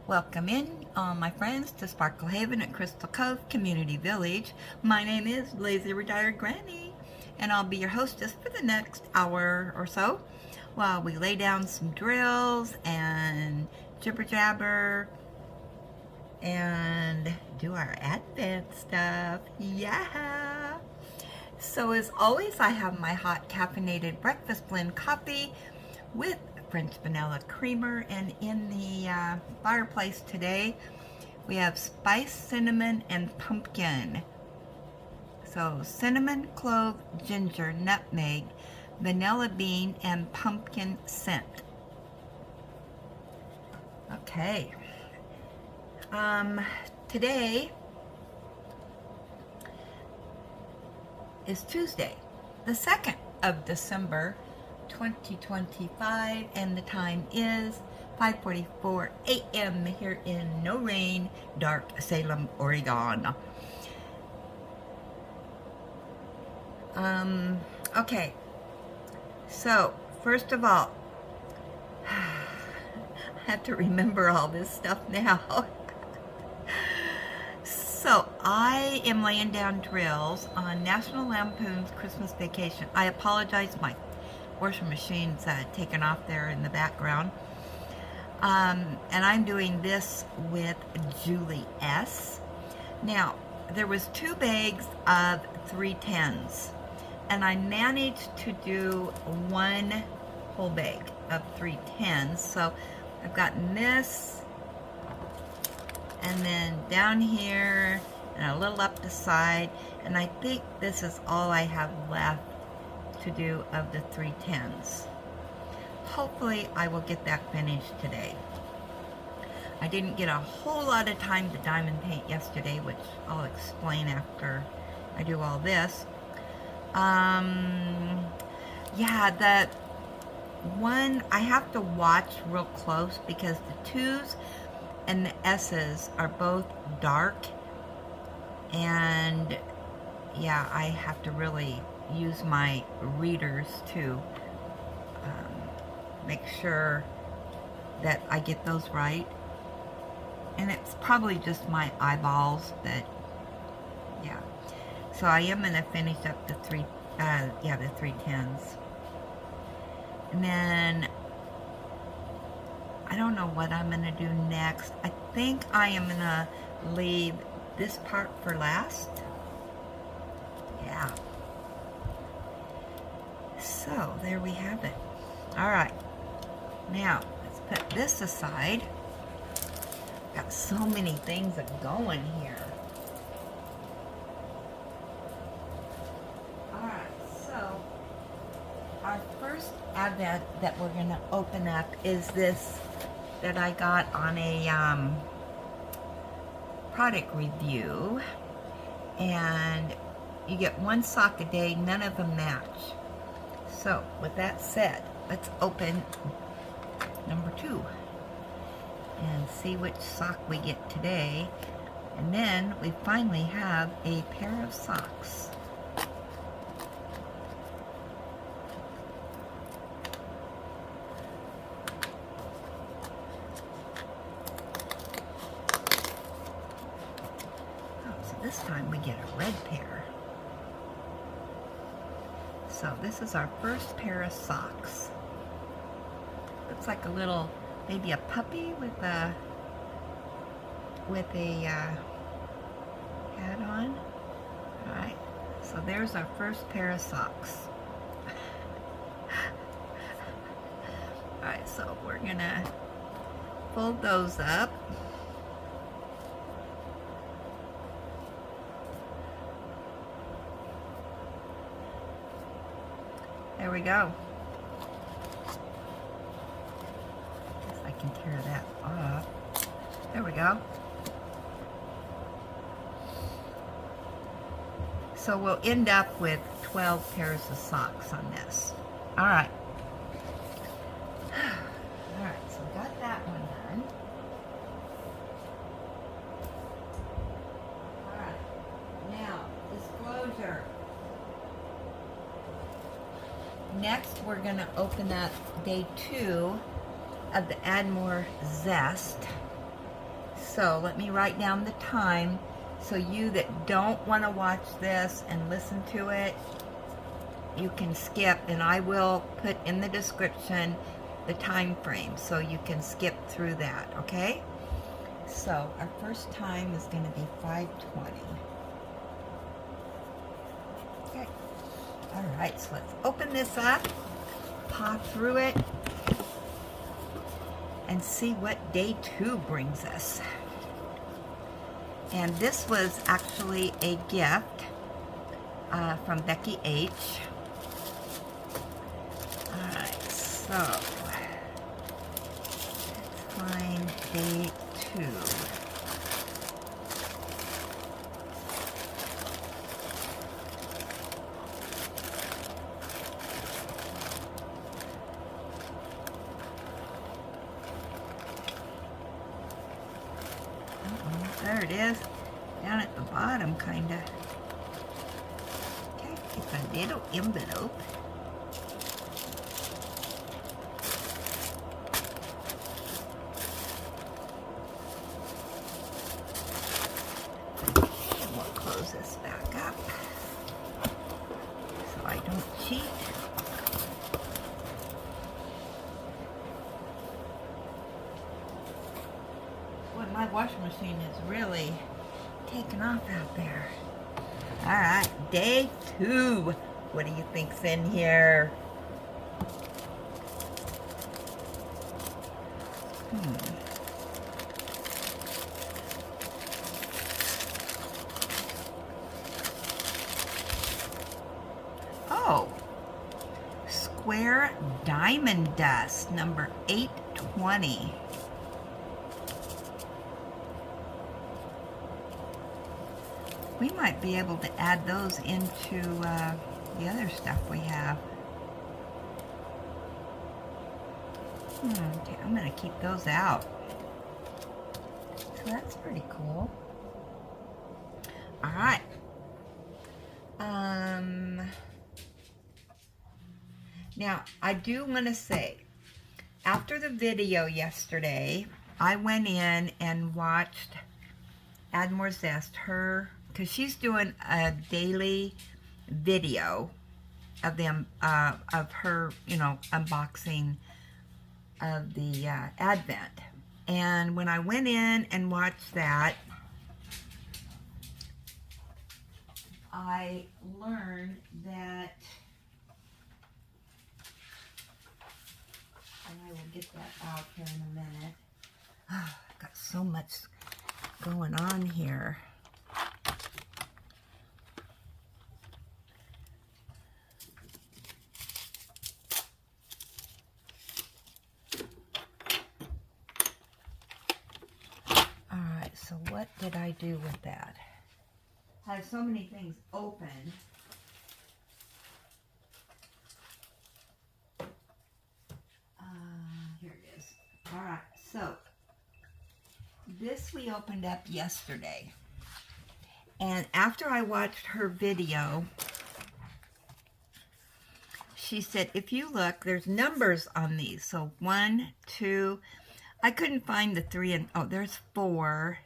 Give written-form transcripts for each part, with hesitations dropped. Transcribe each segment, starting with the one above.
Welcome in, my friends, to Sparkle Haven at Crystal Cove Community Village. My name is Lazy Retired Granny, and I'll be your hostess for the next hour or so while we lay down some drills and jibber jabber and do our Advent stuff. Yeah! So as always, I have my hot caffeinated breakfast blend coffee with French vanilla creamer, and in the fireplace today we have spice, cinnamon, and pumpkin. So cinnamon, clove, ginger, nutmeg, vanilla bean, and pumpkin scent. Okay. Today is Tuesday, the 2nd of December 2025, and the time is 5:44 a.m. here in no rain, dark Salem, Oregon. Okay, so first of all, I have to remember all this stuff now. So I am laying down drills on National Lampoon's Christmas Vacation. I apologize, my washing machine's taken off there in the background. And I'm doing this with Julie S. Now, there was 2 bags of 310s, and I managed to do 1 whole bag of 310s. So I've gotten this, and then down here, and a little up the side, and I think this is all I have left to do of the 310s. Hopefully I will get that finished today. I didn't get a whole lot of time to diamond paint yesterday, which I'll explain after I do all this. Yeah, the one I have to watch real close because the 2s and the S's are both dark, and yeah, I have to really use my readers to make sure that I get those right. And it's probably just my eyeballs, but yeah. So I am gonna finish up the 310s, and then I don't know what I'm gonna do next. I think I am gonna leave this part for last. Yeah. So there we have it. All right, now let's put this aside. Got so many things going here. All right, so our first Advent that we're gonna open up is this that I got on a product review, and you get 1 sock a day, none of them match. So with that said, let's open number 2 and see which sock we get today. And then we finally have a pair of socks. Oh, so this time we get a red pair. So this is our first pair of socks. Looks like a little, maybe a puppy with a hat on. All right, so there's our first pair of socks. All right, so we're gonna fold those up. There we go. Guess I can tear that off. There we go. So we'll end up with 12 pairs of socks on this. All right. All right, so got that one done. All right. Now, disclosure. Next, we're going to open up day 2 of the Add More Zest. So let me write down the time so you that don't want to watch this and listen to it, you can skip, and I will put in the description the time frame so you can skip through that, okay? So our first time is going to be 5:20. Okay. All right, so let's open this up, pop through it, and see what day 2 brings us. And this was actually a gift from Becky H. All right, so let's find day 2. There it is, down at the bottom, kind of. Okay, it's a little envelope. And we'll close this back up so I don't cheat. Boy, my washing machine is really taking off out there. All right, day 2. What do you think's in here? Oh, square diamond dust, number 820. We might be able to add those into the other stuff we have. Okay, I'm going to keep those out. So that's pretty cool. All right. Now, I do want to say, after the video yesterday, I went in and watched Add More Zest, because she's doing a daily video of them, of her, unboxing of the Advent. And when I went in and watched that, I learned that, and I will get that out here in a minute. Oh, I've got so much going on here. Alright, so what did I do with that? I have so many things open. Here it is. Alright, so this we opened up yesterday. And after I watched her video, she said, if you look, there's numbers on these. So 1, 2, I couldn't find the 3, and oh, there's 4.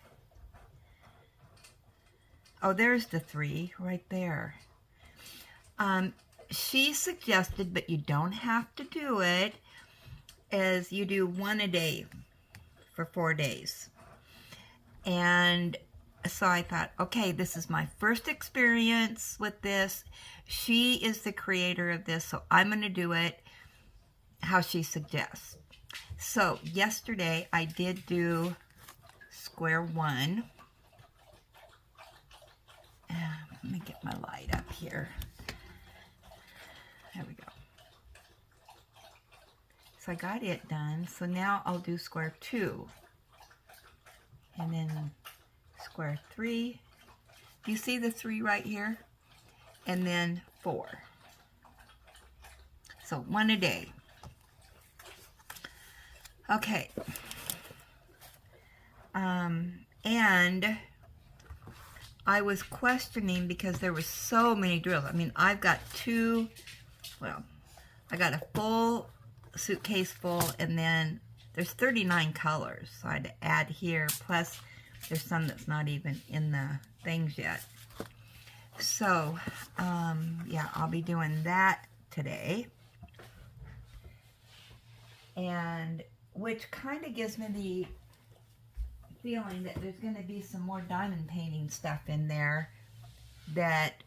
Oh, there's the 3 right there. She suggested, but you don't have to do it, is you do 1 a day for 4 days. And so I thought, okay, this is my first experience with this. She is the creator of this, so I'm going to do it how she suggests. So yesterday I did do square 1. Let me get my light up here. There we go. So I got it done. So now I'll do square 2. And then square 3. Do you see the 3 right here? And then 4. So 1 a day. Okay. And I was questioning because there were so many drills. I mean, I've got I got a full suitcase full, and then there's 39 colors. So I had to add here, plus There's some that's not even in the things yet. So, yeah, I'll be doing that today. And which kind of gives me the feeling that there's going to be some more diamond painting stuff in there, that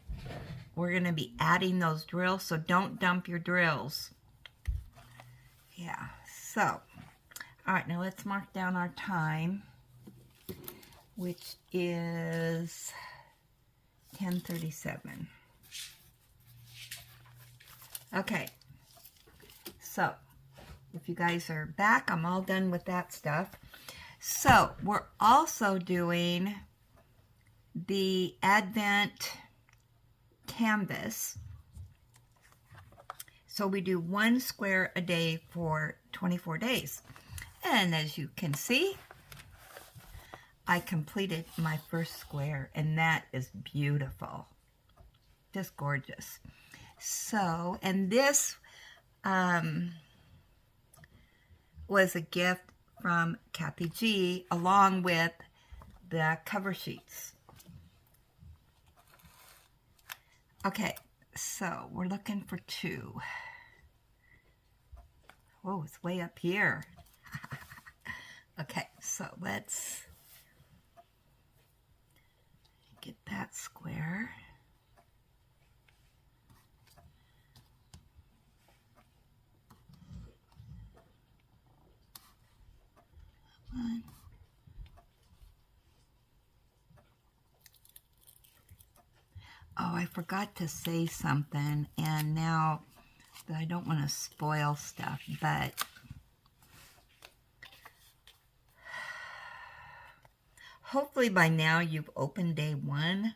we're going to be adding those drills, so don't dump your drills. Yeah, so, all right, now let's mark down our time, which is 10:37. Okay, so if you guys are back, I'm all done with that stuff. So we're also doing the Advent canvas. So we do 1 square a day for 24 days. And as you can see, I completed my first square, and that is beautiful. Just gorgeous. So, and this was a gift from Kathy G, along with the cover sheets. Okay, so we're looking for 2. Whoa, it's way up here. Okay, so let's get that square. One. Oh, I forgot to say something, and now I don't want to spoil stuff, but hopefully by now you've opened day 1.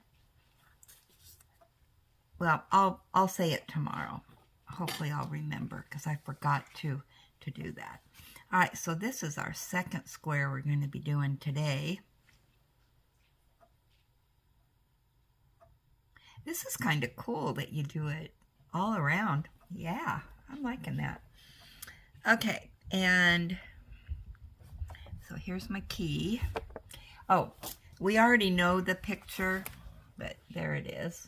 Well, I'll say it tomorrow. Hopefully I'll remember, because I forgot to do that. All right, so this is our second square we're going to be doing today. This is kind of cool that you do it all around. Yeah, I'm liking that. Okay, and so here's my key. Oh, we already know the picture, but there it is.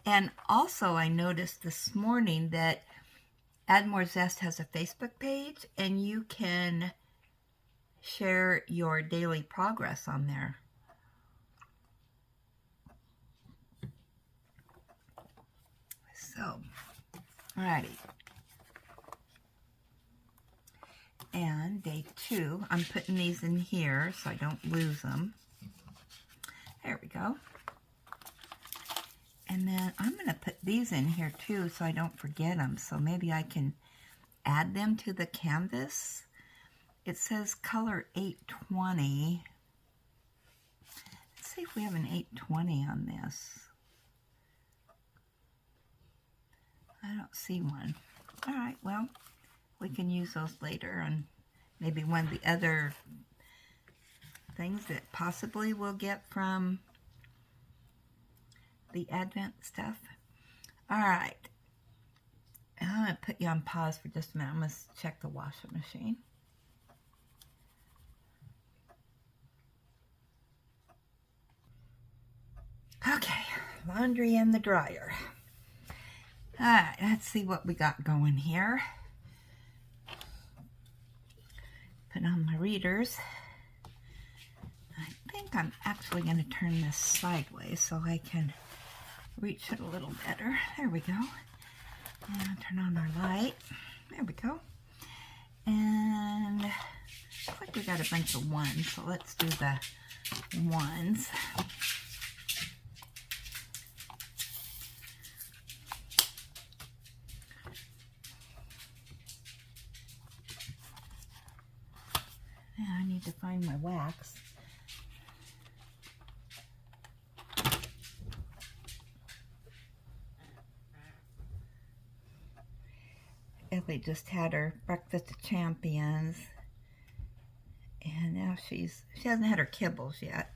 And also I noticed this morning that Add More Zest has a Facebook page, and you can share your daily progress on there. So, alrighty. And day 2, I'm putting these in here so I don't lose them. There we go. And then I'm going to put these in here too so I don't forget them. So maybe I can add them to the canvas. It says color 820. Let's see if we have an 820 on this. I don't see one. All right, well, we can use those later on maybe one of the other things that possibly we'll get from the Advent stuff. All right. I'm going to put you on pause for just a minute. I'm going to check the washing machine. Okay, laundry in the dryer. All right, let's see what we got going here. Put on my readers. I think I'm actually going to turn this sideways so I can reach it a little better. There we go. And turn on our light. There we go. And looks like we got a bunch of 1s, so let's do the 1s. Now I need to find my wax. Ellie just had her breakfast of champions, and now she hasn't had her kibbles yet,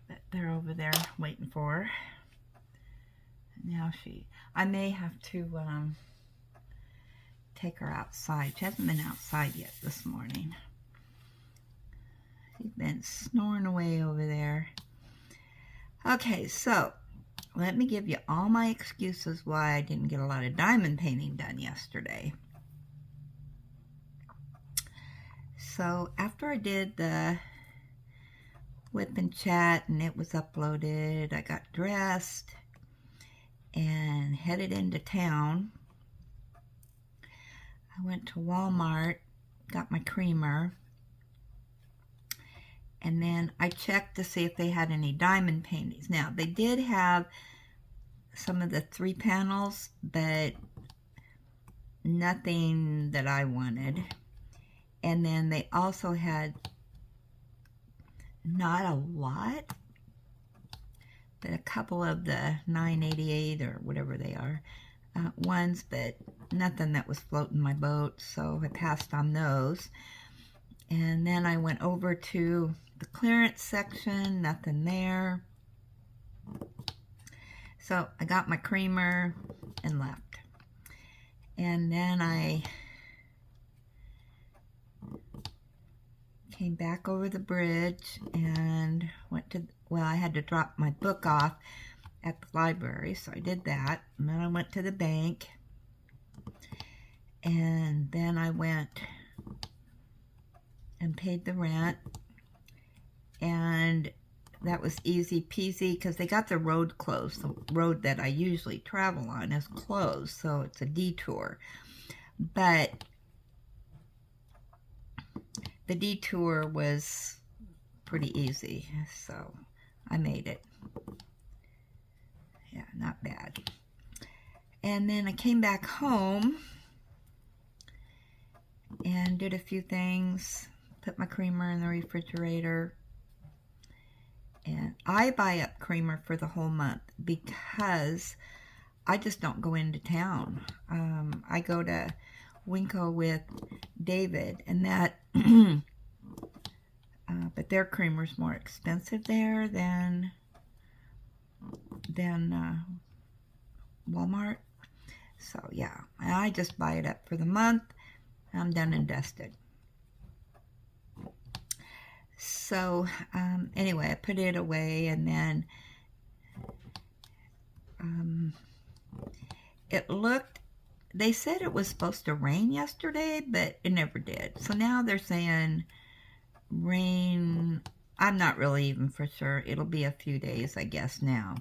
but they're over there waiting for her. And now I may have to take her outside. She hasn't been outside yet this morning. She's been snoring away over there. Okay, so let me give you all my excuses why I didn't get a lot of diamond painting done yesterday. So after I did the wip&Chat and it was uploaded, I got dressed and headed into town. I went to Walmart, got my creamer, and then I checked to see if they had any diamond paintings. Now, they did have some of the 3 panels, but nothing that I wanted. And then they also had not a lot, but a couple of the 988 or whatever they are ones, but nothing that was floating my boat, so I passed on those. And then I went over to the clearance section, nothing there. So I got my creamer and left. And then I came back over the bridge and went to, well, I had to drop my book off at the library, so I did that. And then I went to the bank. And then I went and paid the rent. And that was easy peasy because they got the road closed. The road that I usually travel on is closed, so it's a detour. But the detour was pretty easy, so I made it. Yeah, not bad. And then I came back home and did a few things. Put my creamer in the refrigerator. And I buy up creamer for the whole month because I just don't go into town. I go to Winco with David, and that, but their creamer's more expensive there than Walmart. So yeah, I just buy it up for the month. I'm done and dusted. So anyway, I put it away, and then it looked, they said it was supposed to rain yesterday, but it never did. So now they're saying rain, I'm not really even for sure. It'll be a few days, I guess, now,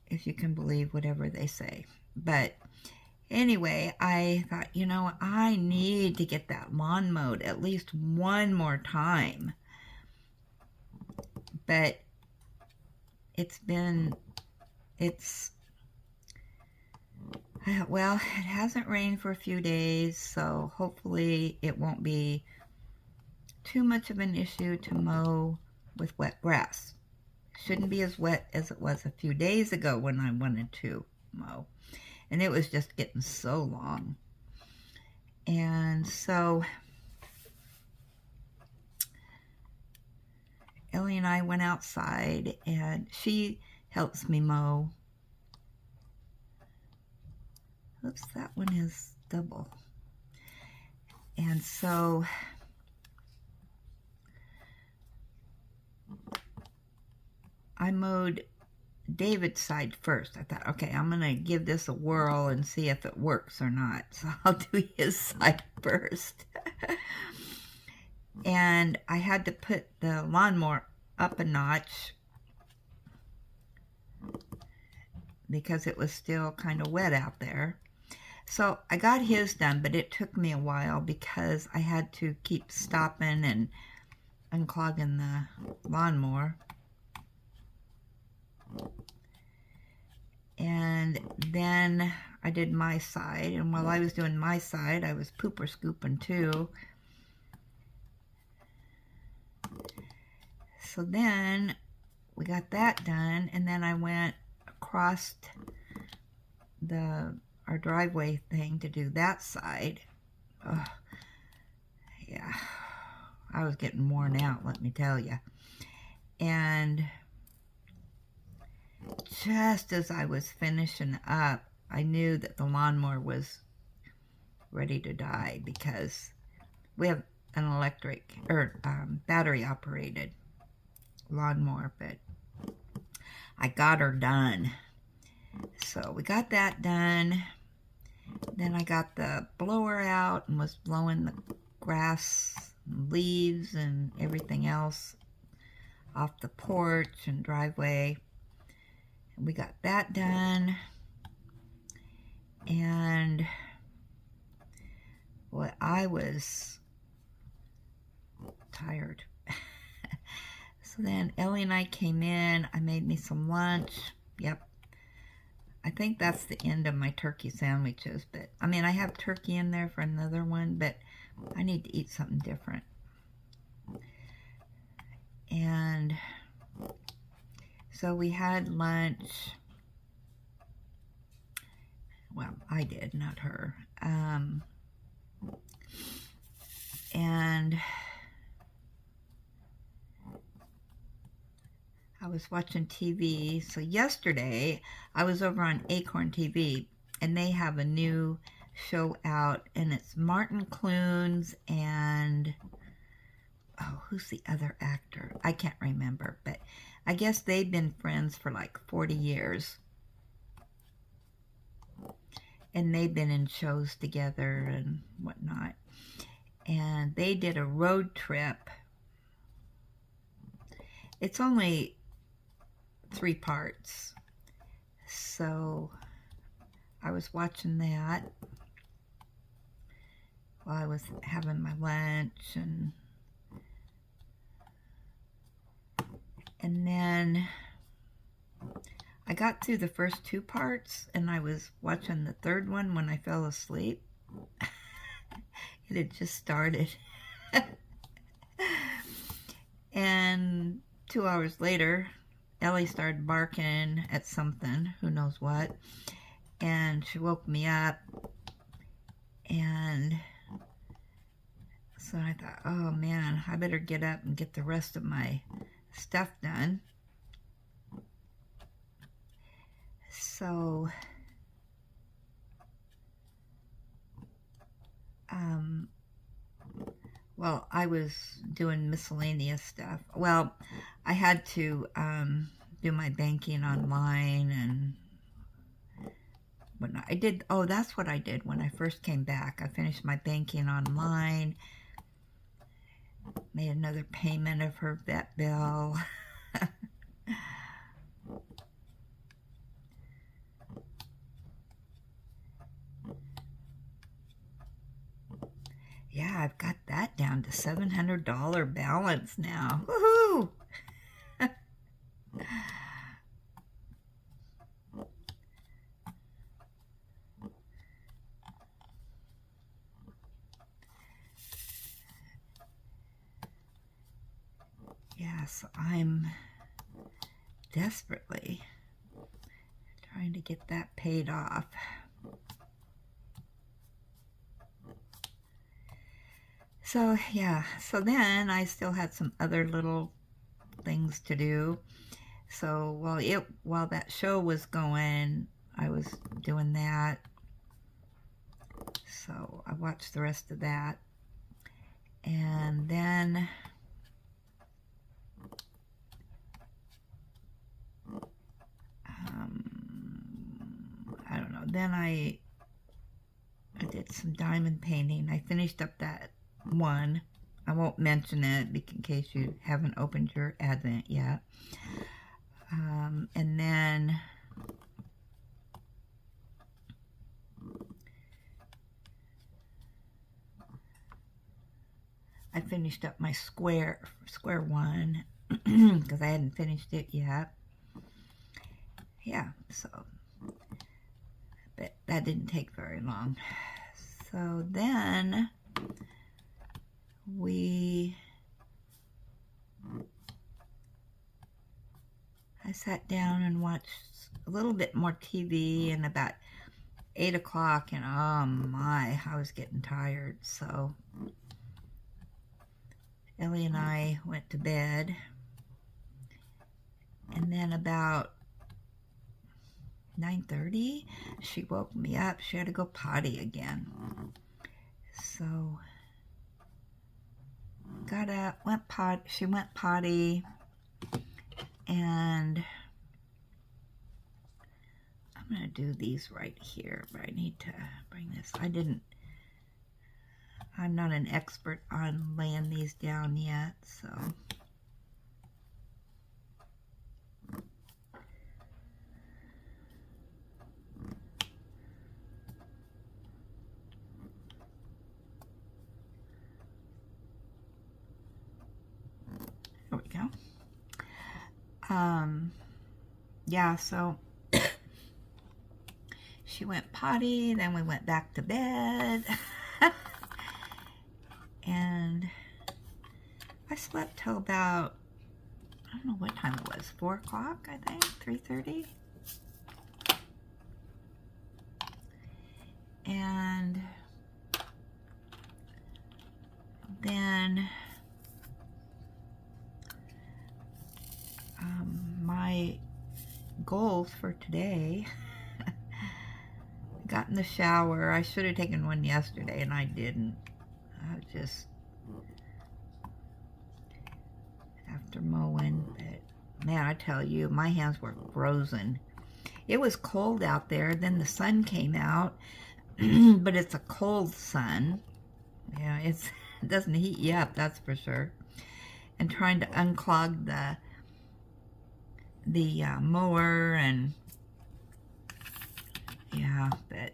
if you can believe whatever they say. But anyway, I thought, you know, I need to get that lawn mowed at least one more time. But well, it hasn't rained for a few days, so hopefully it won't be too much of an issue to mow with wet grass. Shouldn't be as wet as it was a few days ago when I wanted to mow. And it was just getting so long. And so Ellie and I went outside, and she helps me mow. Oops, that one is double. And so I mowed David's side first. I thought, okay, I'm going to give this a whirl and see if it works or not. So I'll do his side first. And I had to put the lawnmower up a notch because it was still kind of wet out there. So I got his done, but it took me a while because I had to keep stopping and unclogging the lawnmower. And then I did my side, and while I was doing my side, I was pooper scooping too. So then we got that done, and then I went across our driveway thing to do that side. Ugh. Yeah, I was getting worn out, let me tell you. And just as I was finishing up, I knew that the lawnmower was ready to die because we have an electric or battery operated lawnmower, but I got her done. So we got that done. Then I got the blower out and was blowing the grass and leaves and everything else off the porch and driveway. And we got that done. And well, I was tired. So then Ellie and I came in. I made me some lunch. Yep. I think that's the end of my turkey sandwiches. But I mean, I have turkey in there for another one, but I need to eat something different. And so we had lunch. Well, I did, not her. And I was watching TV. So yesterday, I was over on Acorn TV, and they have a new show out, and it's Martin Clunes and, oh, who's the other actor? I can't remember, but I guess they've been friends for like 40 years. And they've been in shows together and whatnot. And they did a road trip. It's only 3 parts. So I was watching that while I was having my lunch, and then I got through the first 2 parts, and I was watching the 3rd one when I fell asleep. It had just started. And 2 hours later, Ellie started barking at something, who knows what, and she woke me up, and so I thought, oh man, I better get up and get the rest of my stuff done. So, well, I was doing miscellaneous stuff. Well, I had to do my banking online and whatnot. I did, oh, that's what I did when I first came back. I finished my banking online, made another payment of her vet bill. Yeah, I've got that down to $700 balance now. Woohoo! Yes, I'm desperately trying to get that paid off. So, yeah, so then I still had some other little things to do. So while that show was going, I was doing that. So I watched the rest of that. And then I don't know. Then I did some diamond painting. I finished up that one. I won't mention it in case you haven't opened your Advent yet. And then I finished up my square one because I hadn't finished it yet. Yeah, so but that didn't take very long. So then I sat down and watched a little bit more TV, and about 8 o'clock, and oh my, I was getting tired. So Ellie and I went to bed, and then about 9:30. She woke me up. She had to go potty again. So got up, she went potty, and I'm gonna do these right here, but I need to bring this. I'm not an expert on laying these down yet, so. There we go. Yeah, so she went potty, then we went back to bed. And I slept till about, I don't know what time it was, 4 o'clock, I think, 3:30. And then my goals for today, got in the shower. I should have taken one yesterday and I didn't. I just, after mowing, but man, I tell you, my hands were frozen. It was cold out there, then the sun came out, but it's a cold sun. Yeah, it doesn't heat you up, that's for sure. And trying to unclog the mower, and yeah, but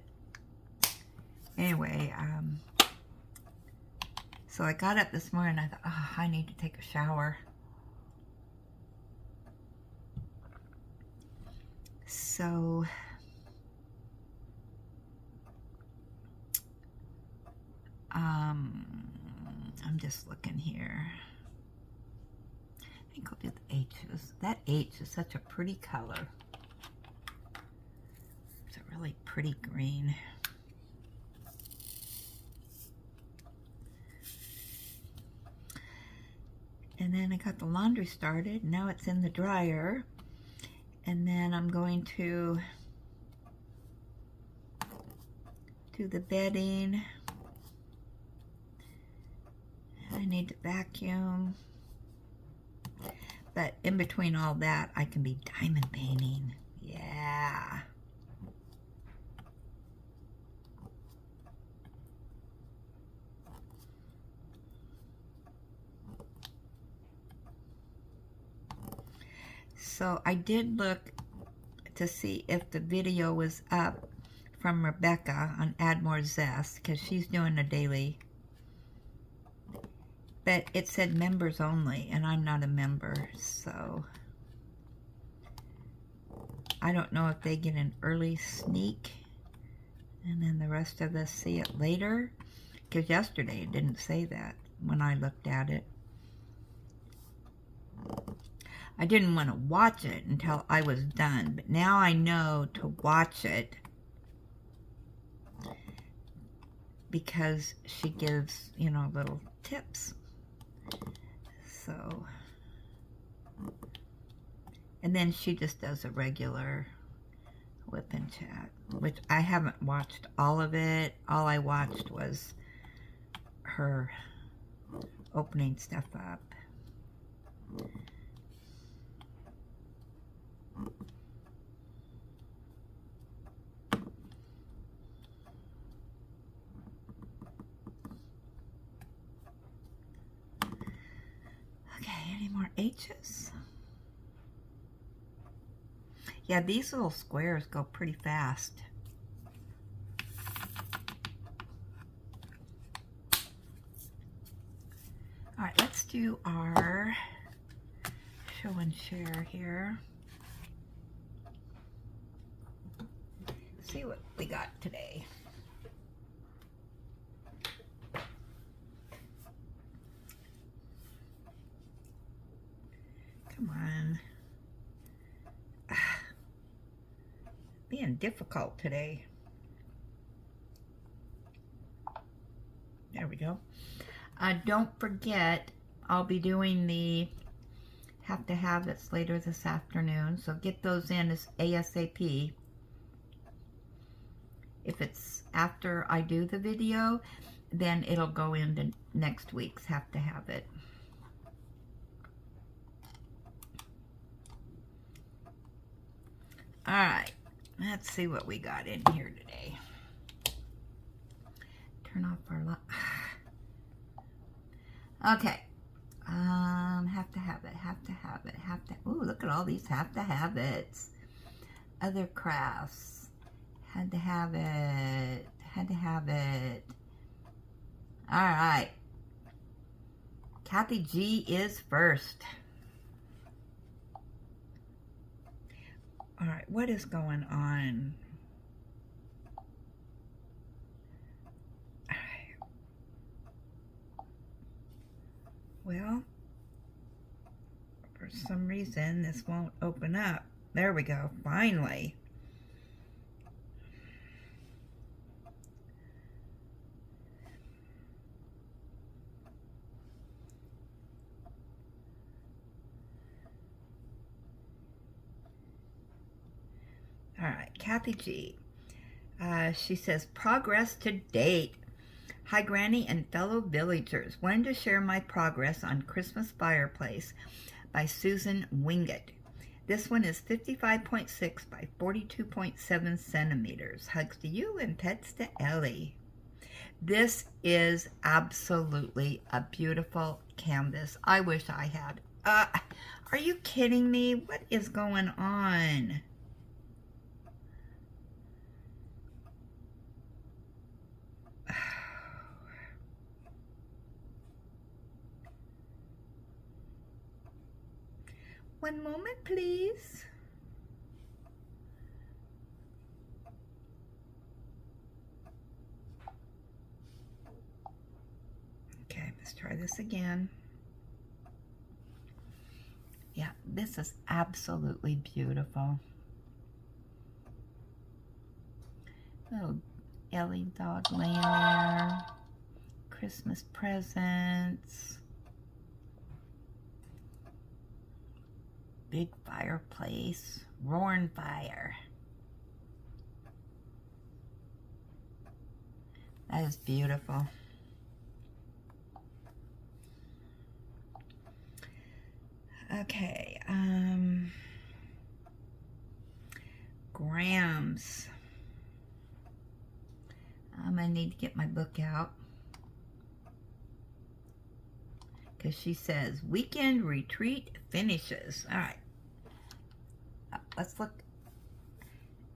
anyway, so I got up this morning and I thought, oh, I need to take a shower. So I'm just looking here. I think I'll do the H's. That H is such a pretty color. It's a really pretty green. And then I got the laundry started. Now it's in the dryer. And then I'm going to do the bedding. I need to vacuum. But in between all that, I can be diamond painting. Yeah. So I did look to see if the video was up from Rebecca on Add More Zest, because she's doing a daily. But it said members only, and I'm not a member, so I don't know if they get an early sneak and then the rest of us see it later, because yesterday it didn't say that when I looked at it. I didn't want to watch it until I was done, but now I know to watch it because she gives, you know, little tips. So, and then she just does a regular wip&Chat, which I haven't watched all of it. All I watched was her opening stuff up. Any more H's? Yeah, these little squares go pretty fast. All right, let's do our show and share here. Let's see what we got today. Come on. Being difficult today. There we go. Don't forget, I'll be doing the have to have it's later this afternoon, so get those in as ASAP. If it's after I do the video, then it'll go into next week's Have to Have It. All right, let's see what we got in here today. Turn off our light. Okay. Have to have it, have to have it, have to. Ooh, look at all these have to have it's. Other crafts. Had to have it, had to have it. All right. Kathy G is first. All right, what is going on? Well, for some reason, this won't open up. There we go, finally. All right, Kathy G. She says, progress to date. Hi, Granny and fellow villagers. Wanted to share my progress on Christmas Fireplace by Susan Wingett. This one is 55.6 by 42.7 centimeters. Hugs to you and pets to Ellie. This is absolutely a beautiful canvas. I wish I had. Are you kidding me? What is going on? One moment, please. Okay, let's try this again. Yeah, this is absolutely beautiful. Little Ellie dog laying there. Christmas presents. Big fireplace, roaring fire. That is beautiful. Okay, grams. I need to get my book out. Because she says, weekend retreat finishes. All right. Let's look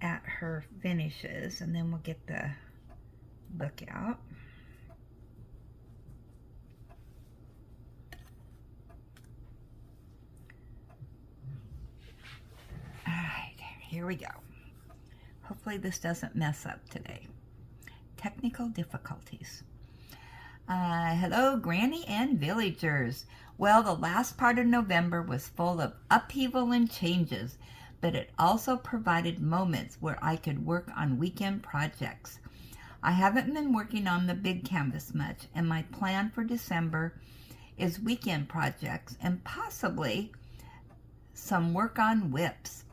at her finishes and then we'll get the book out. All right, here we go. Hopefully this doesn't mess up today. Technical difficulties. Hello, Granny and villagers. Well, the last part of November was full of upheaval and changes, but it also provided moments where I could work on weekend projects. I haven't been working on the big canvas much, and my plan for December is weekend projects and possibly some work on whips.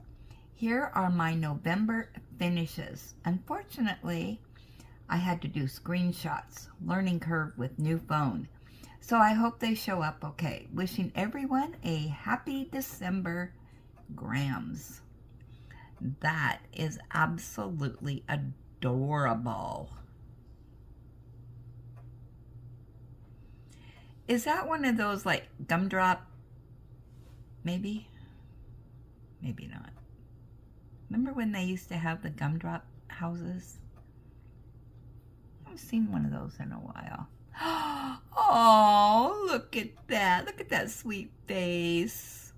Here are my November finishes. Unfortunately, I had to do screenshots, learning curve with new phone. So I hope they show up okay. Wishing everyone a happy December, Grams. That is absolutely adorable. Is that one of those like gumdrop? Maybe? Maybe not. Remember when they used to have the gumdrop houses? I haven't seen one of those in a while. Oh, look at that. Look at that sweet face.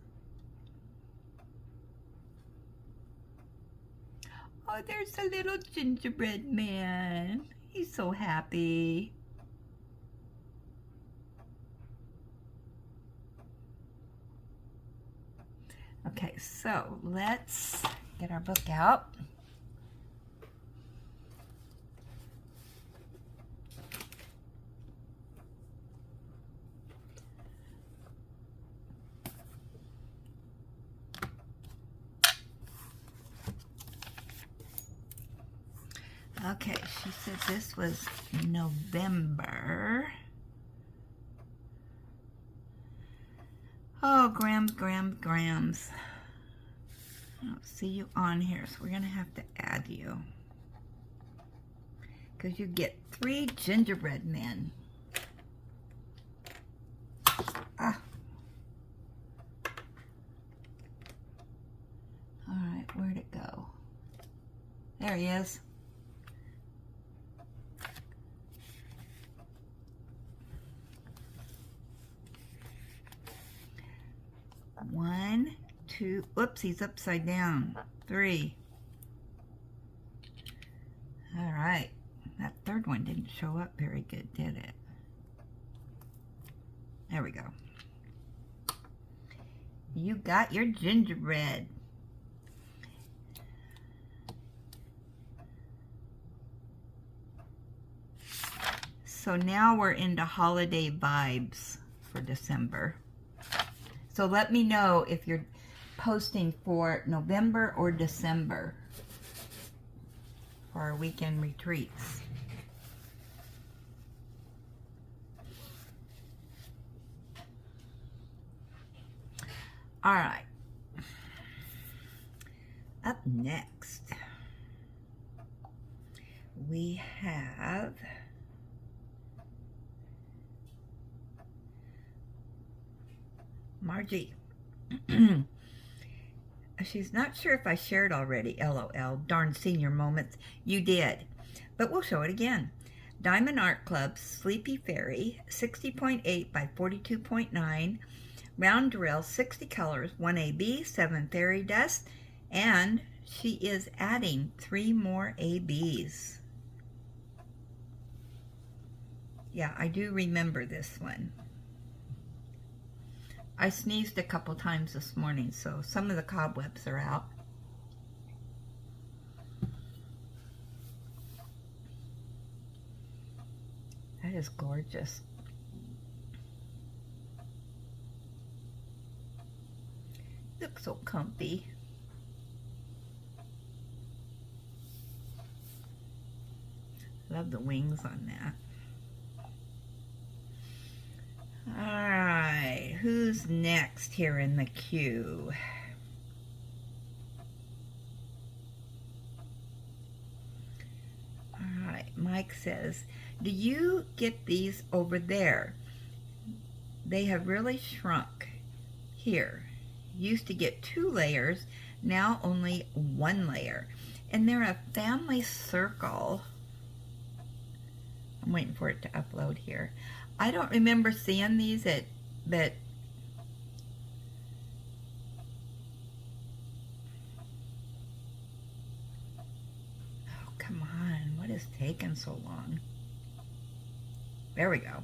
Oh, there's a little gingerbread man. He's so happy. Okay, so let's get our book out. Okay, she said this was November. Oh, grams. I don't see you on here, so we're going to have to add you. Because you get 3 gingerbread men. Ah. Alright, where'd it go? There he is. One, 2, whoops, he's upside down. 3. Alright, that third one didn't show up very good, did it? There we go. You got your gingerbread. So now we're into holiday vibes for December. So let me know if you're posting for November or December for our weekend retreats. All right. Up next, we have Margie. She's not sure if I shared already, LOL, darn senior moments. You did, but we'll show it again. Diamond Art Club, Sleepy Fairy, 60.8 by 42.9, round drill, 60 colors, 1 AB, 7 fairy dust, and she is adding 3 more ABs. Yeah, I do remember this one. I sneezed a couple times this morning, so some of the cobwebs are out. That is gorgeous. Looks so comfy. Love the wings on that. Alright, who's next here in the queue? Alright, Mike says, do you get these over there? They have really shrunk. Here, used to get 2 layers, now only 1 layer. And they're a family circle. I'm waiting for it to upload here. I don't remember seeing these but oh, come on, what is taking so long? There we go.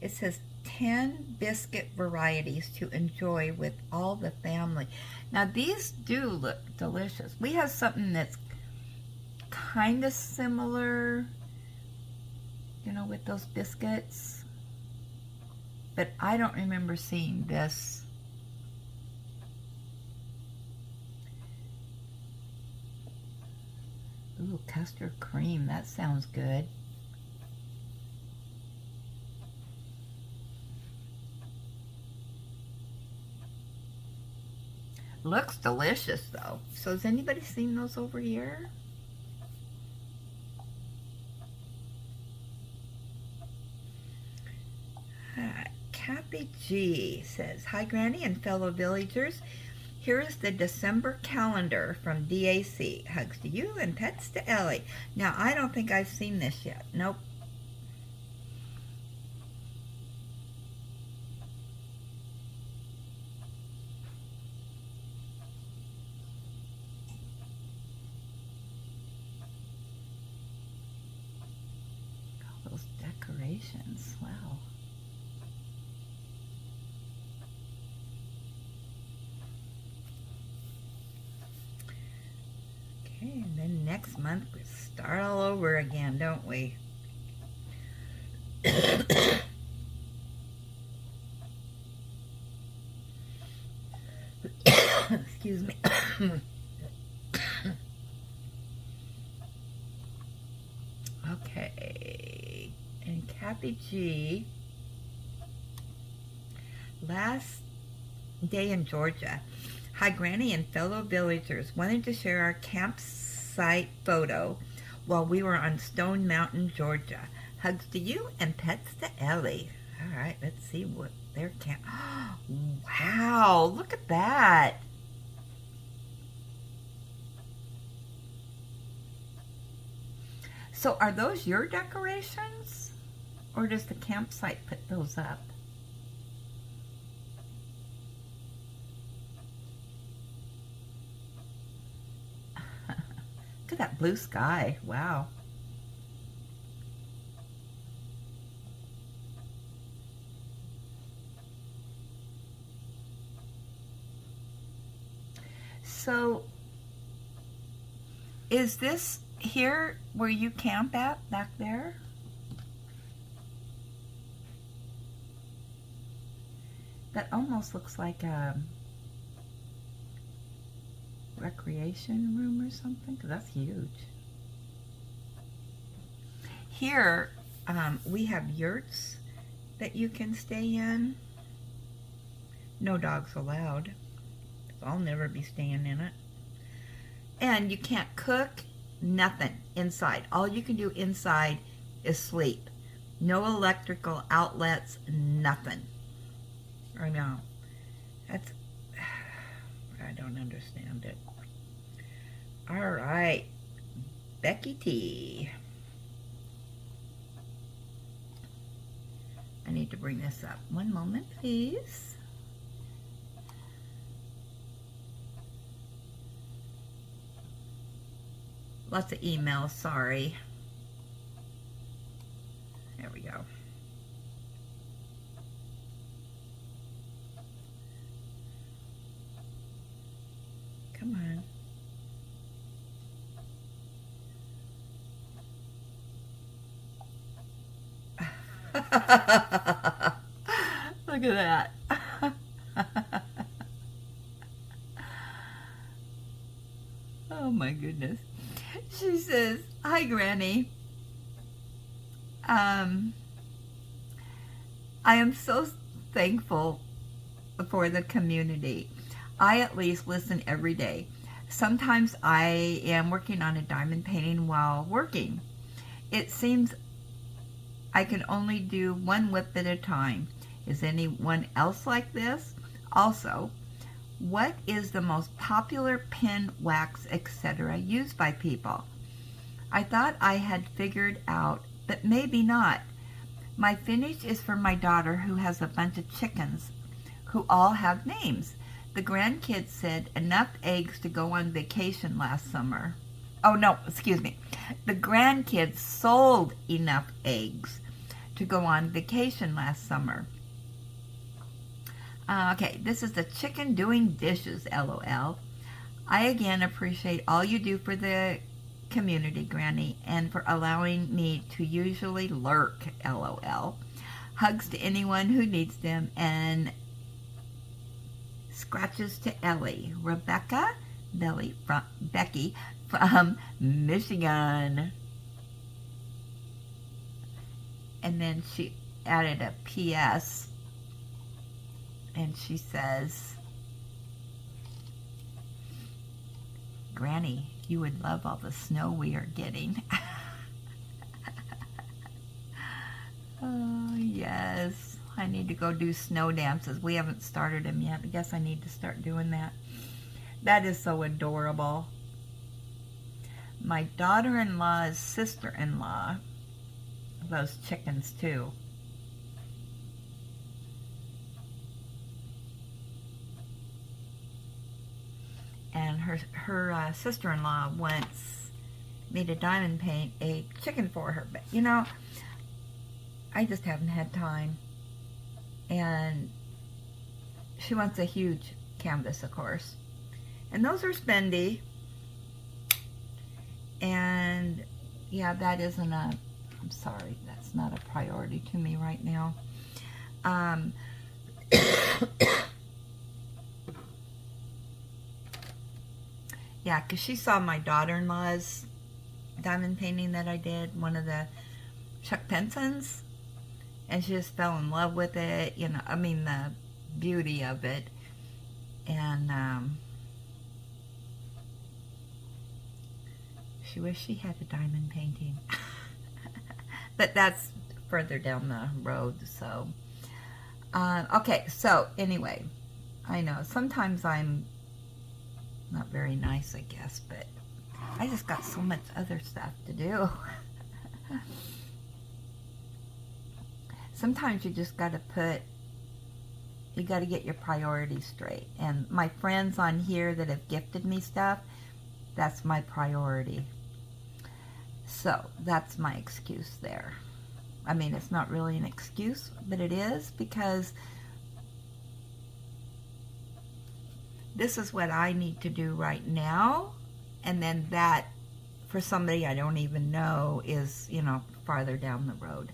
It says 10 biscuit varieties to enjoy with all the family. Now these do look delicious. We have something that's kind of similar, you know, with those biscuits, but I don't remember seeing this. Ooh, custard cream, that sounds good. Looks delicious though. So has anybody seen those over here? Kathy G says, hi Granny and fellow villagers. Here is the December calendar from DAC. Hugs to you and pets to Ellie. Now, I don't think I've seen this yet. Nope. All those decorations. Wow. Okay, and then next month we start all over again, don't we? Excuse me. Kathy G. Last day in Georgia. Hi, Granny and fellow villagers. Wanted to share our campsite photo while we were on Stone Mountain, Georgia. Hugs to you and pets to Ellie. All right, let's see what their camp. Wow, look at that. So are those your decorations? Or does the campsite put those up? Look at that blue sky. Wow. So, is this here where you camp at, back there? That almost looks like a recreation room or something, because that's huge. Here, we have yurts that you can stay in. No dogs allowed. I'll never be staying in it. And you can't cook, nothing inside. All you can do inside is sleep. No electrical outlets, nothing. I know. That's, I don't understand it. All right. Becky T. I need to bring this up. One moment, please. Lots of emails, sorry. There we go. Come on. Look at that. Oh my goodness. She says, hi Granny. I am so thankful for the community. I at least listen every day. Sometimes I am working on a diamond painting while working. It seems I can only do one whip at a time. Is anyone else like this? Also, what is the most popular pen, wax, etc. used by people? I thought I had figured out, but maybe not. My finish is for my daughter who has a bunch of chickens who all have names. The grandkids said enough eggs to go on vacation last summer. Oh no, excuse me. The grandkids sold enough eggs to go on vacation last summer. Okay, this is the chicken doing dishes, LOL. I again appreciate all you do for the community, Granny, and for allowing me to usually lurk, LOL. Hugs to anyone who needs them, and scratches to Ellie. Rebecca, Becky from Michigan. And then she added a PS. And she says, Granny, you would love all the snow we are getting. Oh, yes. I need to go do snow dances. We haven't started them yet. I guess I need to start doing that. That is so adorable. My daughter-in-law's sister-in-law loves chickens too. And her sister-in-law once made a diamond paint a chicken for her. But, you know, I just haven't had time. And she wants a huge canvas, of course. And those are spendy. And, yeah, that isn't a... I'm sorry, that's not a priority to me right now. Yeah, because she saw my daughter-in-law's diamond painting that I did, one of the Chuck Pensons. and she just fell in love with it, you know, I mean, the beauty of it. And she wished she had a diamond painting. But that's further down the road, so. Okay, so anyway, I know sometimes I'm not very nice, I guess, but I just got so much other stuff to do. Sometimes you just got to get your priorities straight. And my friends on here that have gifted me stuff, that's my priority. So that's my excuse there. I mean, it's not really an excuse, but it is, because this is what I need to do right now. And then that, for somebody I don't even know, is, you know, farther down the road.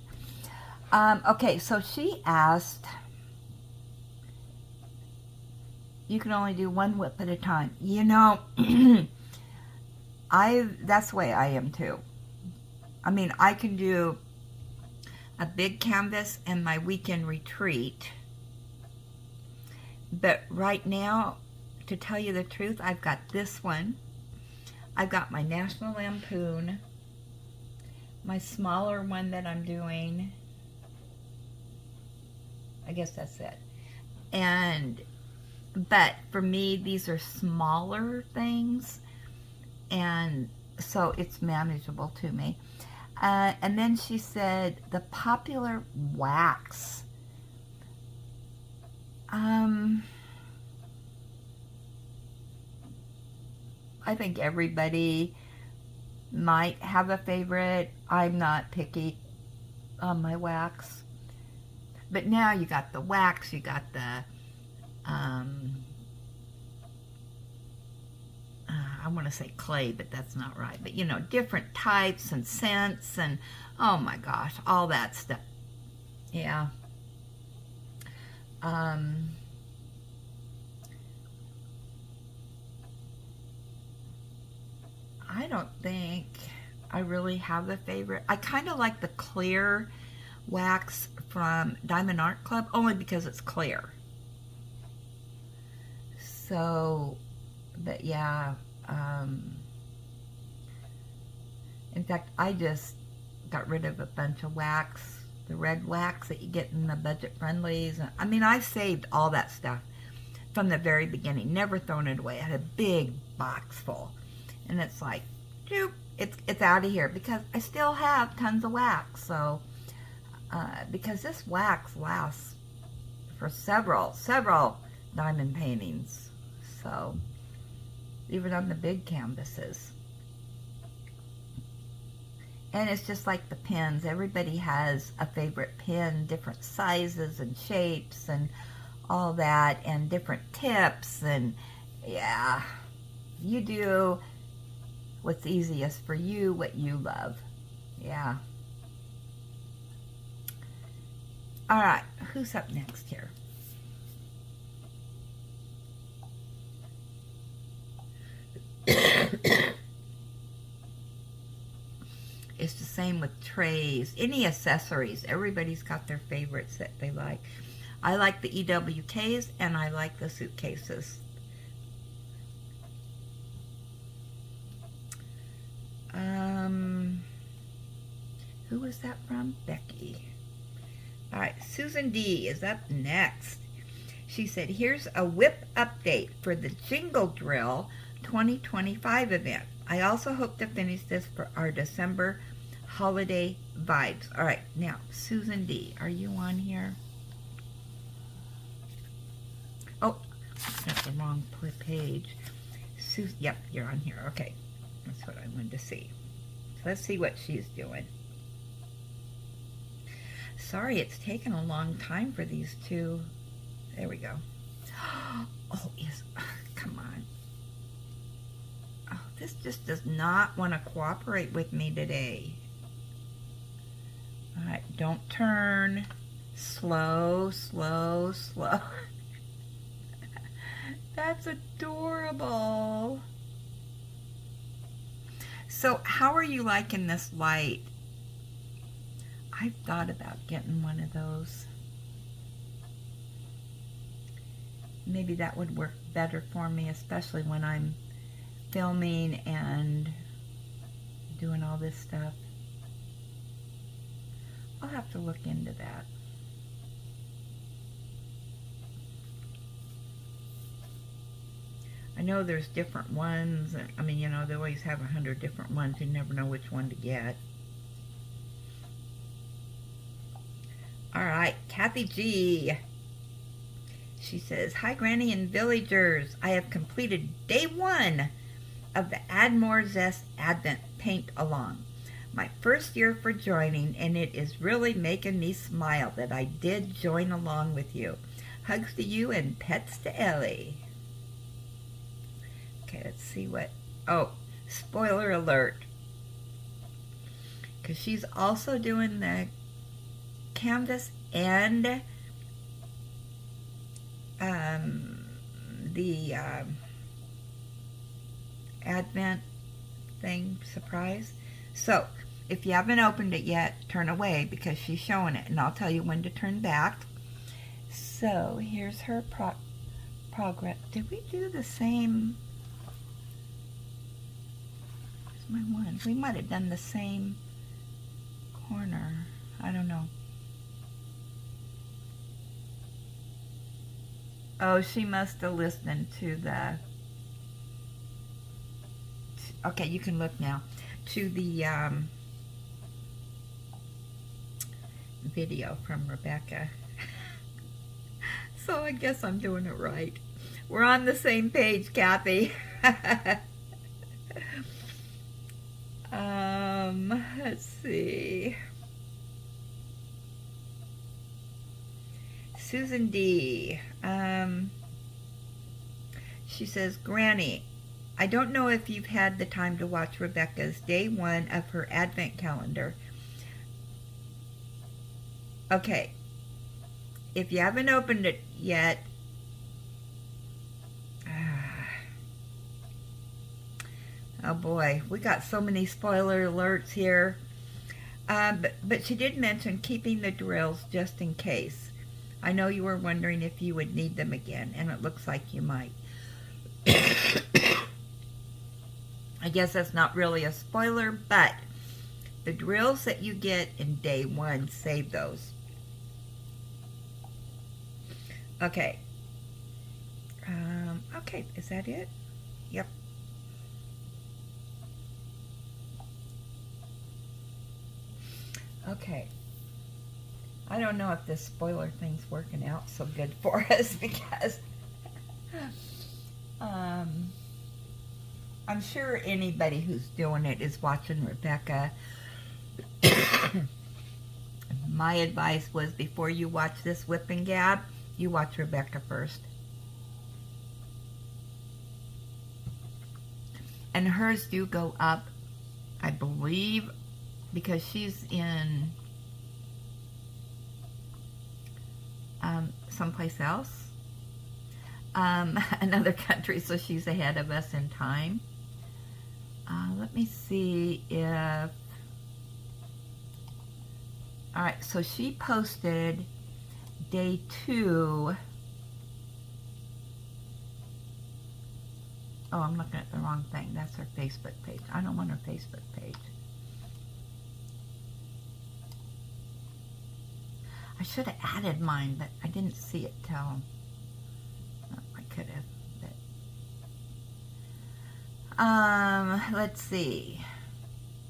Okay, so she asked, you can only do one whip at a time. You know, that's the way I am too. I mean, I can do a big canvas and my weekend retreat. But right now, to tell you the truth, I've got this one. I've got my National Lampoon, my smaller one that I'm doing. I guess that's it. But for me, these are smaller things, and so it's manageable to me. And then she said, the popular wax. I think everybody might have a favorite. I'm not picky on my wax. But now you got the wax, you got the, I want to say clay, but that's not right. But, you know, different types and scents and, oh my gosh, all that stuff. Yeah. I don't think I really have a favorite. I kind of like the clear wax from Diamond Art Club, only because it's clear. So, but yeah, in fact, I just got rid of a bunch of wax, the red wax that you get in the budget friendlies. I mean, I saved all that stuff from the very beginning, never thrown it away. I had a big box full, and it's like, doop, it's out of here, because I still have tons of wax. So, because this wax lasts for several diamond paintings, so even on the big canvases. And it's just like the pens. Everybody has a favorite pen, different sizes and shapes and all that, and different tips, and yeah, you do what's easiest for you, what you love. Yeah. All right, who's up next here? It's the same with trays, any accessories. Everybody's got their favorites that they like. I like the EWKs, and I like the suitcases. Who was that from? Becky. All right, Susan D is up next. She said, here's a whip update for the Jingle Drill 2025 event. I also hope to finish this for our December holiday vibes. All right, now, Susan D, are you on here? Oh, that's the wrong page. Yep, you're on here. Okay, that's what I wanted to see. So let's see what she's doing. Sorry, it's taken a long time for these two. There we go. Oh, yes. Come on. Oh, this just does not want to cooperate with me today. All right, don't turn. Slow, slow, slow. That's adorable. So, how are you liking this light? I've thought about getting one of those. Maybe that would work better for me, especially when I'm filming and doing all this stuff. I'll have to look into that. I know there's different ones. I mean, you know, they always have 100 different ones. You never know which one to get. All right, Kathy G. She says, "Hi, Granny and Villagers. I have completed day 1 of the Add More Zest Advent Paint Along. My first year for joining, and it is really making me smile that I did join along with you. Hugs to you and pets to Ellie." Okay, let's see what... Oh, spoiler alert. Because she's also doing the canvas and the Advent thing surprise. So, if you haven't opened it yet, turn away because she's showing it, and I'll tell you when to turn back. So, here's her progress. Did we do the same... my one. We might have done the same corner. I don't know. Oh, she must have listened to the... Okay, you can look now. To the video from Rebecca. So I guess I'm doing it right. We're on the same page, Kathy. Let's see. Susan D. She says, "Granny, I don't know if you've had the time to watch Rebecca's day 1 of her Advent calendar." Okay. If you haven't opened it yet, oh boy, we got so many spoiler alerts here. But she did mention keeping the drills just in case. I know you were wondering if you would need them again, and it looks like you might. I guess that's not really a spoiler, but the drills that you get in day 1, save those. Okay. Okay, is that it? Yep. Okay. I don't know if this spoiler thing's working out so good for us because I'm sure anybody who's doing it is watching Rebecca. My advice was before you watch this Whip and Gab, you watch Rebecca first. And hers do go up, I believe, because she's in someplace else, another country, so she's ahead of us in time. Let me see if... Alright, so she posted day 2. Oh, I'm looking at the wrong thing. That's her Facebook page. I don't want her Facebook page. I should have added mine, but I didn't see it till... Oh, I could have, but... let's see.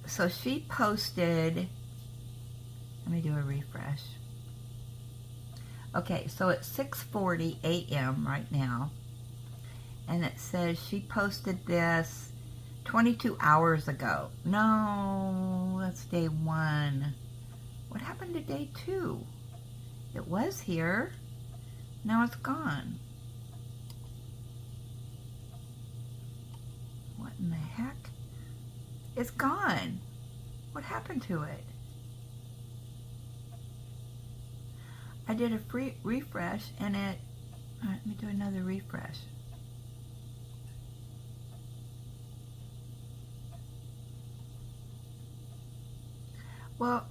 So she posted... Let me do a refresh. Okay, so it's 6:40 a.m. right now. And it says she posted this 22 hours ago. No, that's day 1. What happened to day 2? It was here. Now it's gone. What in the heck? It's gone. What happened to it? I did a free refresh and it... All right, let me do another refresh. Well,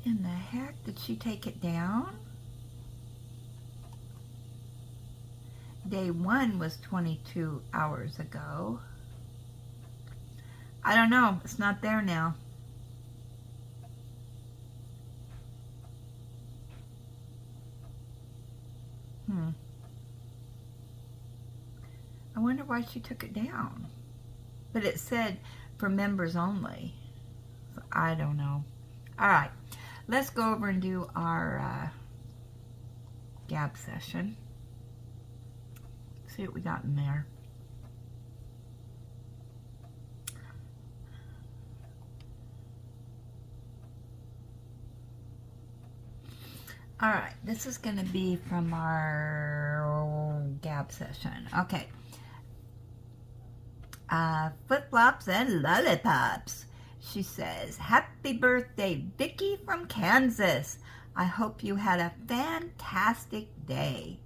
in the heck? Did she take it down? Day 1 was 22 hours ago. I don't know. It's not there now. I wonder why she took it down. But it said for members only. So I don't know. All right. Let's go over and do our gab session. See what we got in there. All right, this is going to be from our gab session. Okay. Flip-flops and lollipops. She says, happy birthday, Vicky from Kansas. I hope you had a fantastic day.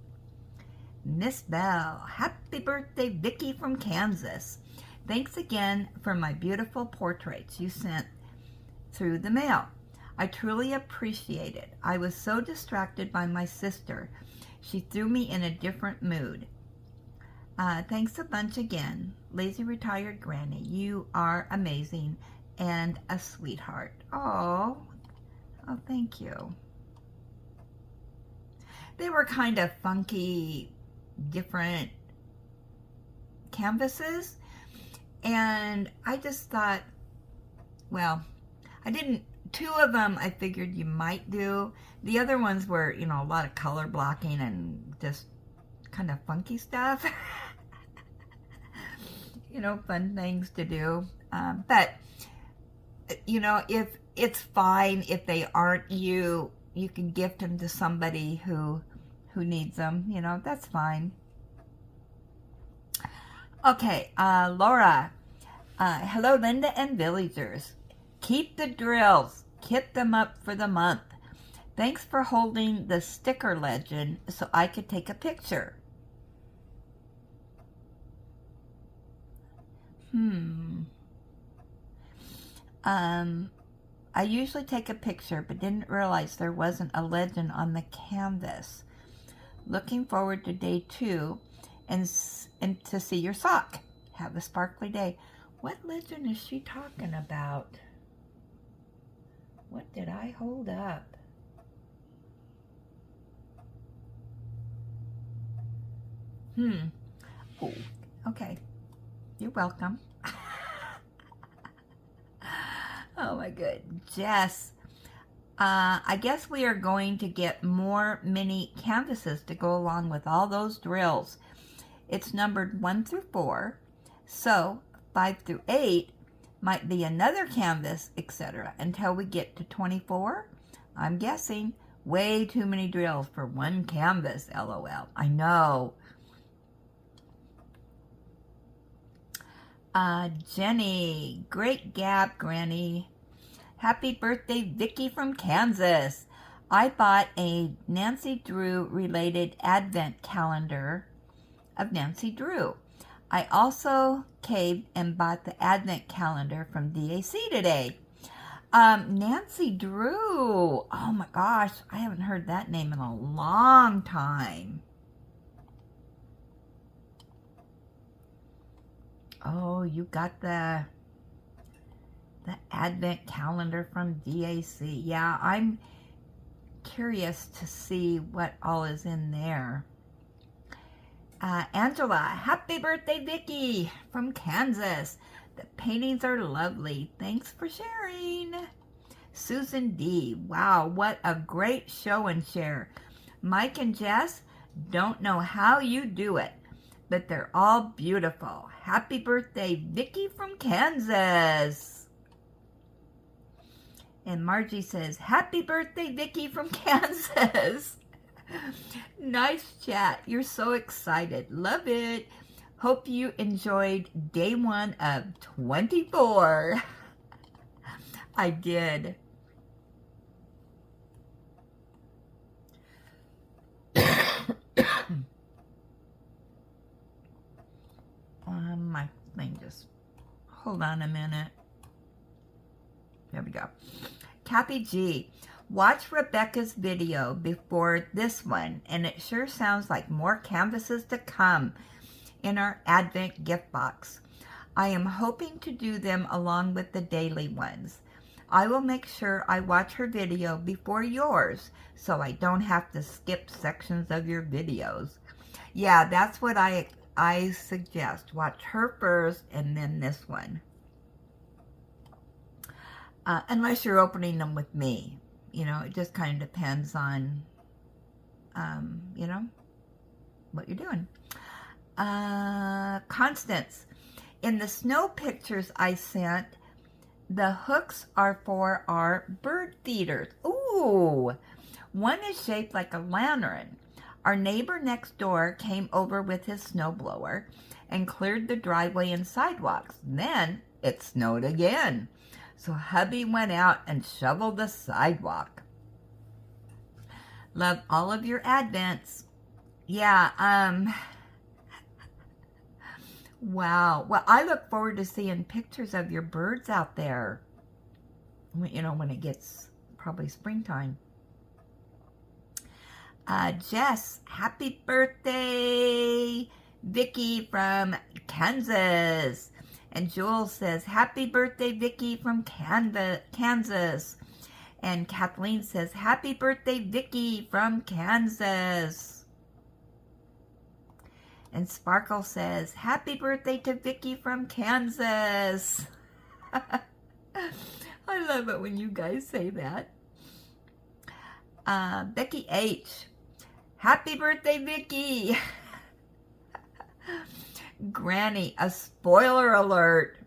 Miss Bell, happy birthday, Vicky from Kansas. Thanks again for my beautiful portraits you sent through the mail. I truly appreciate it. I was so distracted by my sister. She threw me in a different mood. Thanks a bunch again. Lazy Retired Granny, you are amazing and a sweetheart. Oh, thank you. They were kind of funky, different canvases. And I just thought, well, I didn't. 2 of them I figured you might do. The other ones were, you know, a lot of color blocking and just kind of funky stuff. You know, fun things to do. But, you know, if it's fine if they aren't you can gift them to somebody who needs them. You know, that's fine. Okay, Laura. Hello, Linda and villagers. Keep the drills. Kit them up for the month. Thanks for holding the sticker legend so I could take a picture. I usually take a picture, but didn't realize there wasn't a legend on the canvas. Looking forward to day 2 and to see your sock. Have a sparkly day. What legend is she talking about? What did I hold up? Oh, okay. You're welcome. Oh my good. Jess, I guess we are going to get more mini canvases to go along with all those drills. It's numbered 1 through 4, so 5 through 8 might be another canvas, etc. until we get to 24. I'm guessing way too many drills for one canvas, LOL. I know. Jenny, great gab, Granny. Happy birthday, Vicky from Kansas. I bought a Nancy Drew related advent calendar of Nancy Drew. I also caved and bought the advent calendar from DAC today. Nancy Drew. Oh my gosh, I haven't heard that name in a long time. Oh, you got the advent calendar from DAC. Yeah, I'm curious to see what all is in there. Angela, happy birthday, Vicky from Kansas. The paintings are lovely. Thanks for sharing. Susan D, wow, what a great show and share. Mike and Jess, don't know how you do it, but they're all beautiful. Happy birthday, Vicky from Kansas. And Margie says, happy birthday, Vicky from Kansas. Nice chat. You're so excited. Love it. Hope you enjoyed day 1 of 24. I did. My thing just, hold on a minute. There we go. Kathy G. Watch Rebecca's video before this one, and it sure sounds like more canvases to come in our Advent gift box. I am hoping to do them along with the daily ones. I will make sure I watch her video before yours so I don't have to skip sections of your videos. Yeah, that's what I suggest. Watch her first and then this one. Unless you're opening them with me. You know, it just kind of depends on, you know, what you're doing. Constance, in the snow pictures I sent, the hooks are for our bird feeders. Ooh, one is shaped like a lantern. Our neighbor next door came over with his snowblower and cleared the driveway and sidewalks. Then it snowed again. So hubby went out and shoveled the sidewalk. Love all of your Advents. Yeah, wow. Well, I look forward to seeing pictures of your birds out there. You know, when it gets probably springtime. Jess, happy birthday, Vicky from Kansas. And Joel says, happy birthday, Vicky from Kansas. And Kathleen says, happy birthday, Vicky from Kansas. And Sparkle says, happy birthday to Vicky from Kansas. I love it when you guys say that. Becky H, happy birthday, Vicky. Granny, a spoiler alert.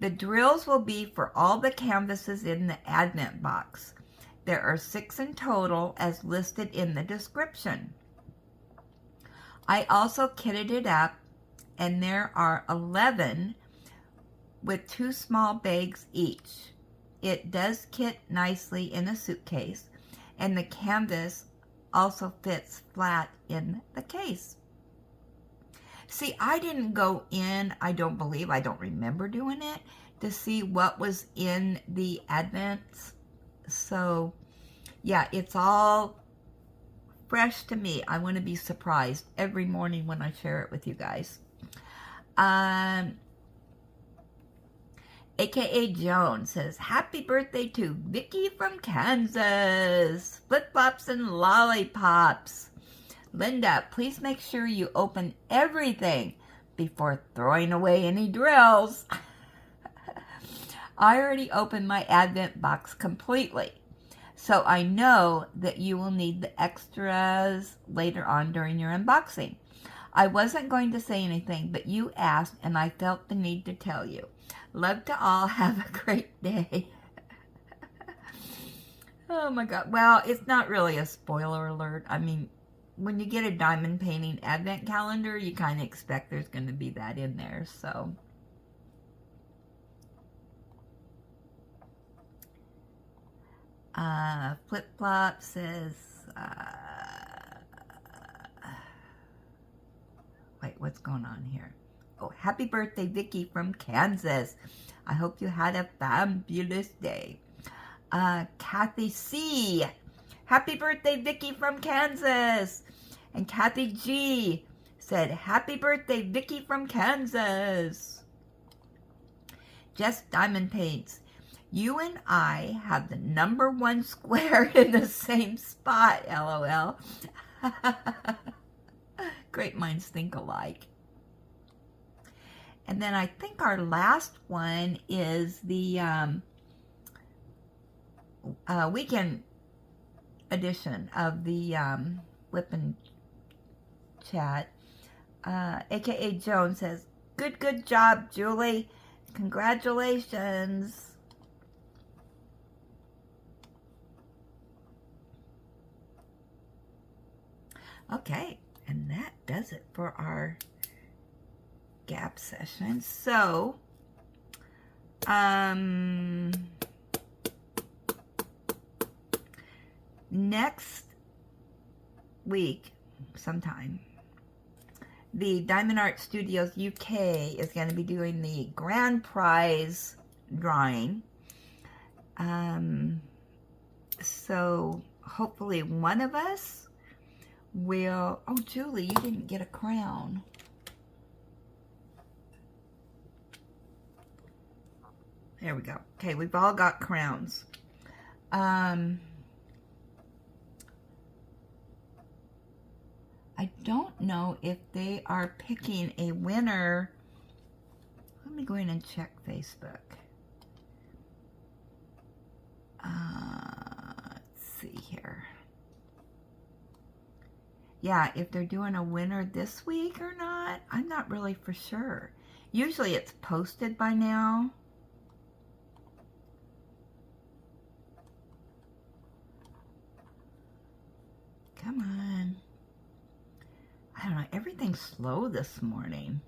The drills will be for all the canvases in the Advent box. There are 6 in total as listed in the description. I also kitted it up, and there are 11 with 2 small bags each. It does kit nicely in a suitcase, and the canvas also fits flat in the case. See, I didn't go in, I don't remember doing it, to see what was in the Advents. So, yeah, it's all fresh to me. I want to be surprised every morning when I share it with you guys. AKA Joan says, happy birthday to Vicky from Kansas. Flip-flops and lollipops. Linda, please make sure you open everything before throwing away any drills. I already opened my Advent box completely, so I know that you will need the extras later on during your unboxing. I wasn't going to say anything, but you asked, and I felt the need to tell you. Love to all. Have a great day. Oh my God. Well, it's not really a spoiler alert. I mean, when you get a diamond painting Advent calendar, you kind of expect there's going to be that in there, so. Flip-flop says, wait, what's going on here? Oh, happy birthday, Vicky from Kansas. I hope you had a fabulous day. Kathy C, happy birthday, Vicky from Kansas. And Kathy G said, happy birthday, Vicky from Kansas. Just Diamond Paints. You and I have the #1 square in the same spot, LOL. Great minds think alike. And then I think our last one is the weekend edition of the wip&Chat. AKA Joan says, good job, Julie. Congratulations. Okay, and that does it for our gap session. So, next week, sometime, the Diamond Art Studios UK is going to be doing the grand prize drawing. So hopefully one of us will... Oh, Julie, you didn't get a crown. There we go. Okay, we've all got crowns. I don't know if they are picking a winner. Let me go in and check Facebook. Let's see here. Yeah, if they're doing a winner this week or not, I'm not really for sure. Usually it's posted by now. Come on. I don't know, everything's slow this morning.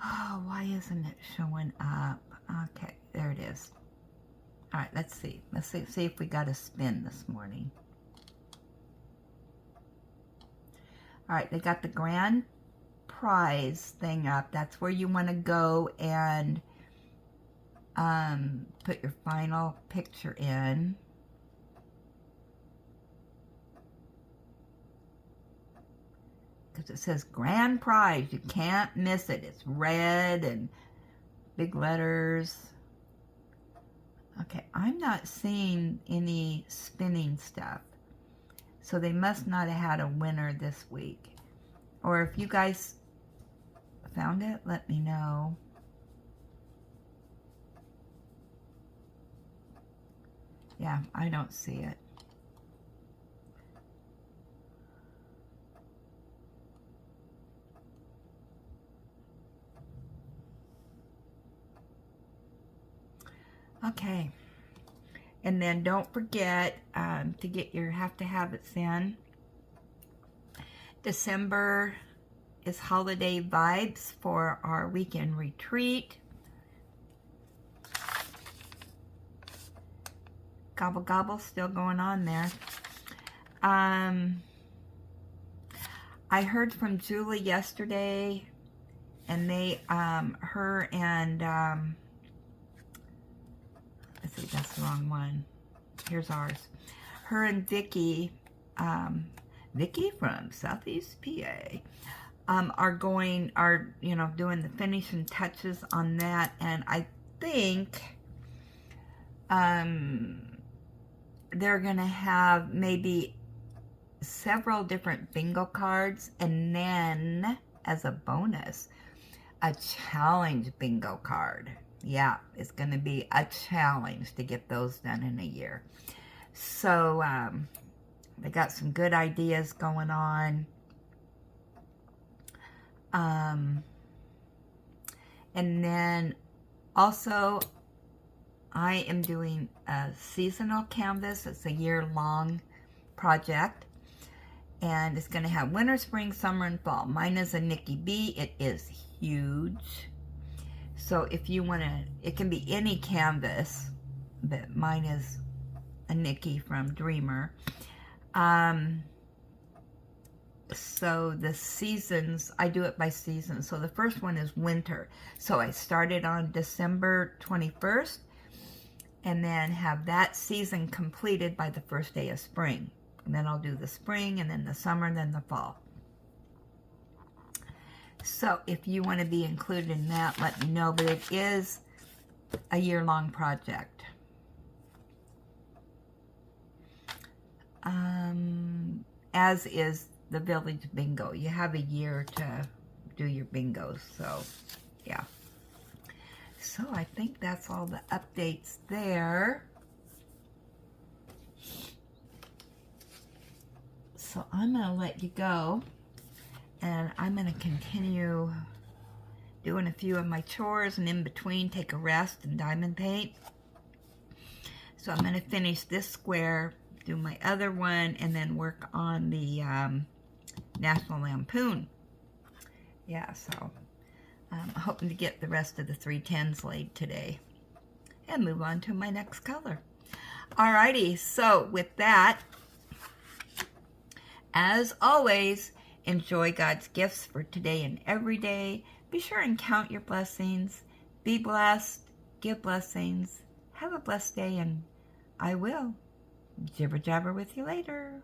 Oh, why isn't it showing up? Okay, there it is. All right, let's see. Let's see if we got a spin this morning. All right, they got the grand prize thing up. That's where you want to go and put your final picture in. Because it says grand prize. You can't miss it. It's red and big letters. Okay, I'm not seeing any spinning stuff. So they must not have had a winner this week. Or if you guys found it, let me know. Yeah, I don't see it. Okay, and then don't forget to get your have to have it in. December is holiday vibes for our weekend retreat. Gobble gobble still going on there. I heard from Julie yesterday, and they her and let's see, that's the wrong one. Here's ours. Her and Vicky, Vicky from Southeast PA, are doing the finishing touches on that, and I think they're gonna have maybe several different bingo cards, and then as a bonus, a challenge bingo card. Yeah, it's going to be a challenge to get those done in a year. So they got some good ideas going on. And then also I am doing a seasonal canvas. It's a year-long project. And it's going to have winter, spring, summer, and fall. Mine is a Nikki B. It is huge. So if you want to, it can be any canvas, but mine is a Nikki from Dreamer. So the seasons, I do it by season. So the first one is winter. So I started on December 21st and then have that season completed by the first day of spring. And then I'll do the spring and then the summer and then the fall. So if you want to be included in that, let me know. But it is a year-long project. As is the village bingo. You have a year to do your bingos. So, yeah. So I think that's all the updates there. So I'm going to let you go. And I'm going to continue doing a few of my chores, and in between take a rest and diamond paint. So I'm going to finish this square, do my other one, and then work on the National Lampoon. Yeah, so I'm hoping to get the rest of the 310s laid today and move on to my next color. Alrighty, so with that, as always, enjoy God's gifts for today and every day. Be sure and count your blessings. Be blessed. Give blessings. Have a blessed day, and I will jibber jabber with you later.